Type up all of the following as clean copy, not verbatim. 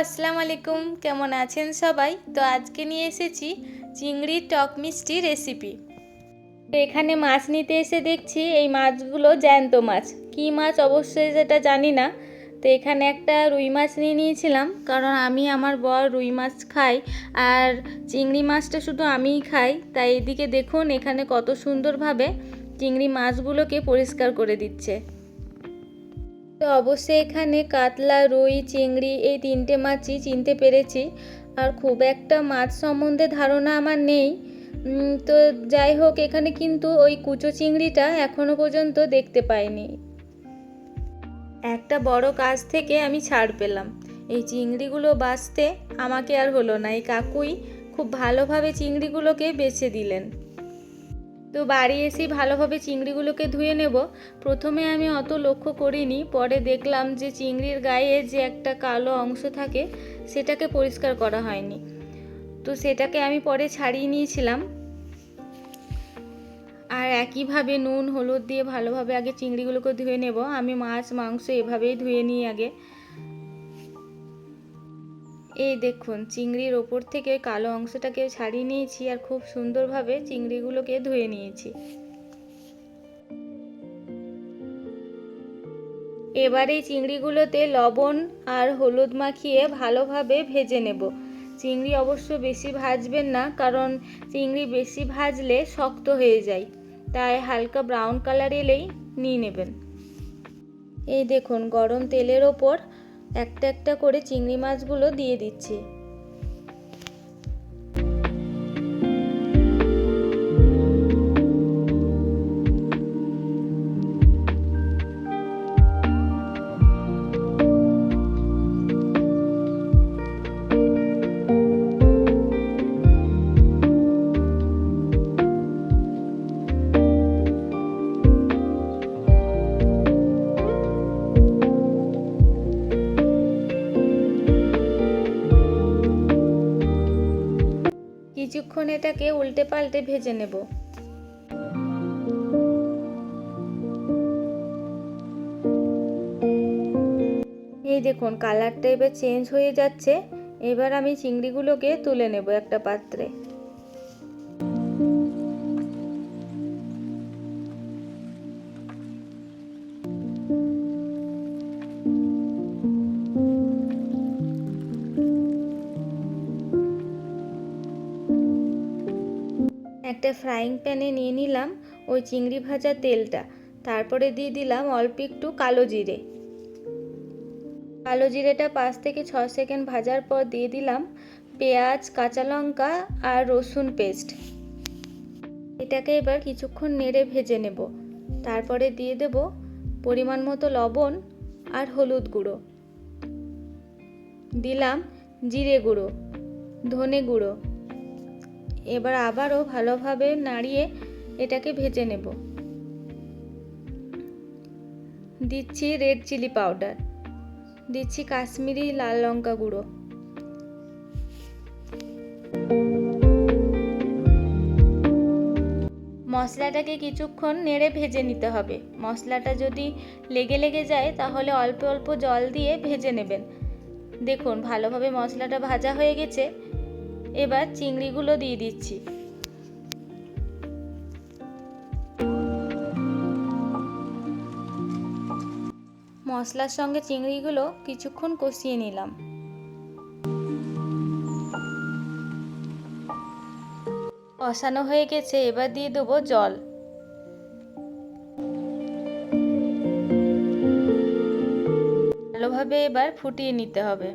আসসালামু আলাইকুম। কেমন আছেন সবাই? তো আজকে নিয়ে এসেছি চিংড়ির টক মিষ্টি রেসিপি। তো এখানে মাছ নিতে এসে দেখছি এই মাছগুলো জ্যান্ত মাছ। কী মাছ অবশ্যই সেটা জানি না। তো এখানে একটা রুই মাছ নিয়ে নিয়েছিলাম, কারণ আমি আমার বর রুই মাছ খাই আর চিংড়ি মাছটা শুধু আমিই খাই। তাই এদিকে দেখুন এখানে কত সুন্দরভাবে চিংড়ি মাছগুলোকে পরিষ্কার করে দিচ্ছে। তো অবশ্যই এখানে কাতলা, রুই, চিংড়ি এই তিনটে মাছই চিনতে পেরেছি। আর খুব একটা মাছ সম্বন্ধে ধারণা আমার নেই। তো যাই হোক, এখানে কিন্তু ওই কুচো চিংড়িটা এখনো পর্যন্ত দেখতে পাইনি। একটা বড় কাজ থেকে আমি ছাড় পেলাম। এই চিংড়িগুলো বাছতে আমাকে আর হলো না, এই কাকুই খুব ভালোভাবে চিংড়িগুলোকে বেছে দিলেন। তো বাড়ি এসেই ভালোভাবে চিংড়িগুলোকে ধুয়ে নেব। প্রথমে আমি অত লক্ষ্য করিনি, পরে দেখলাম যে চিংড়ির গায়ে যে একটা কালো অংশ থাকে সেটাকে পরিষ্কার করা হয়নি। তো সেটাকে আমি পরে ছাড়িয়ে নিয়েছিলাম। আর একইভাবে নুন হলুদ দিয়ে ভালোভাবে আগে চিংড়িগুলোকে ধুয়ে নেব। আমি মাছ মাংস এভাবেই ধুয়ে নিই আগে। এই দেখুন চিংড়ির ওপর থেকে কালো অংশটাকে ছাড়িয়ে নিয়েছি আর খুব সুন্দরভাবে চিংড়িগুলোকে ধুয়ে নিয়েছি। এবার এই চিংড়িগুলোতে লবণ আর হলুদ মাখিয়ে ভালোভাবে ভেজে নেব। চিংড়ি অবশ্য বেশি ভাজবেন না, কারণ চিংড়ি বেশি ভাজলে শক্ত হয়ে যায়। তাই হালকা ব্রাউন কালার এলেই নিয়ে নেবেন। এই দেখুন গরম তেলের ওপর একটা একটা করে চিংড়ি মাছগুলো দিয়ে দিচ্ছি। কিছুক্ষণ এটাকে উল্টে পাল্টে ভেজে নেব। এই দেখুন কালারটা এবার চেঞ্জ হয়ে যাচ্ছে। এবার আমি চিংড়িগুলোকে তুলে নেব একটা পাত্রে। একটা ফ্রাইং প্যানে নিয়ে নিলাম ওই চিংড়ি ভাজা তেলটা। তারপরে দিয়ে দিলাম অল্প একটু কালো জিরে। কালো জিরেটা 5 থেকে 6 সেকেন্ড ভাজার পর দিয়ে দিলাম পেঁয়াজ, কাঁচা লঙ্কা আর রসুন পেস্ট। এটাকে এবার কিছুক্ষণ নেড়ে ভেজে নেব। তারপরে দিয়ে দেব পরিমাণ মতো লবণ আর হলুদ গুঁড়ো, দিলাম জিরে গুঁড়ো, ধনে গুঁড়ো। এবার আবারও ভালোভাবে নাড়িয়ে এটাকে ভেজে নেব। দিচ্ছি রেড চিলি পাউডার, দিচ্ছি কাশ্মীরি লাল লঙ্কা গুঁড়ো। মশলাটাকে কিছুক্ষণ নেড়ে ভেজে নিতে হবে। মশলাটা যদি লেগে লেগে যায় তাহলে অল্প অল্প জল দিয়ে ভেজে নেবেন। দেখুন ভালোভাবে মশলাটা ভাজা হয়ে গেছে। এবার চিংড়িগুলো দিয়ে দিচ্ছি। মশলার সঙ্গে চিংড়িগুলো কিছুক্ষণ কষিয়ে নিলাম। কষানো হয়ে গেছে, এবার দিয়ে দেবো জল। ভালোভাবে এবার ফুটিয়ে নিতে হবে।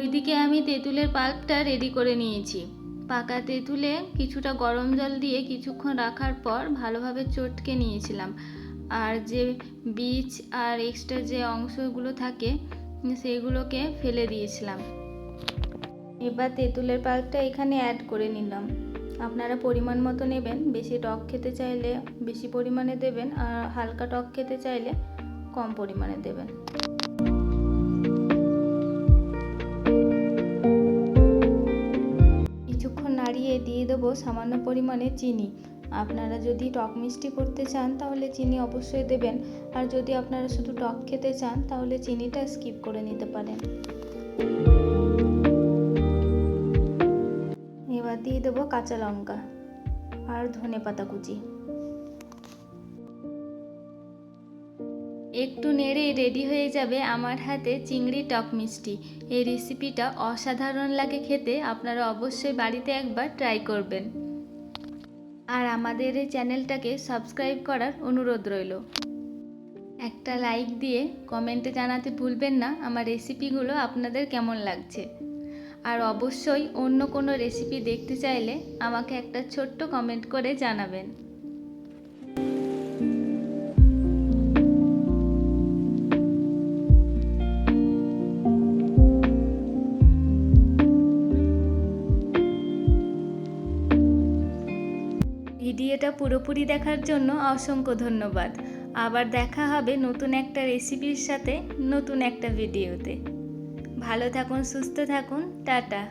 ওইদিকে আমি তেঁতুলের পাল্পটা রেডি করে নিয়েছি। পাকা তেঁতুলে কিছুটা গরম জল দিয়ে কিছুক্ষণ রাখার পর ভালোভাবে চটকে নিয়েছিলাম। আর যে বীজ আর এক্সট্রা যে অংশগুলো থাকে সেগুলোকে ফেলে দিয়েছিলাম। এবার তেঁতুলের পাল্পটা এখানে অ্যাড করে নিলাম। আপনারা পরিমাণ মতো নেবেন। বেশি টক খেতে চাইলে বেশি পরিমাণে দেবেন, আর হালকা টক খেতে চাইলে কম পরিমাণে দেবেন। কিছুক্ষণ নাড়িয়ে দিয়ে দেবো সামান্য পরিমাণে চিনি। আপনারা যদি টক মিষ্টি করতে চান তাহলে চিনি অবশ্যই দেবেন, আর যদি আপনারা শুধু টক খেতে চান তাহলে চিনিটা স্কিপ করে নিতে পারেন। এবার দিয়ে দেবো কাঁচা লঙ্কা আর ধনেপাতা কুচি। একটু নেড়ে রেডি হয়ে যাবে আমার হাতে চিংড়ি টক মিষ্টি। এই রেসিপিটা অসাধারণ লাগে খেতে, আপনারা অবশ্যই বাড়িতে একবার ট্রাই করবেন। আর আমাদের এই চ্যানেলটাকে সাবস্ক্রাইব করার অনুরোধ রইল। একটা লাইক দিয়ে কমেন্টে জানাতে ভুলবেন না আমার রেসিপিগুলো আপনাদের কেমন লাগছে। আর অবশ্যই অন্য কোনো রেসিপি দেখতে চাইলে আমাকে একটা ছোট্ট কমেন্ট করে জানাবেন। ভিডিওটা পুরোপুরি দেখার জন্য অসংখ্য ধন্যবাদ। আবার দেখা হবে নতুন একটা রেসিপির সাথে নতুন একটা ভিডিওতে। ভালো থাকুন, সুস্থ থাকুন, টাটা।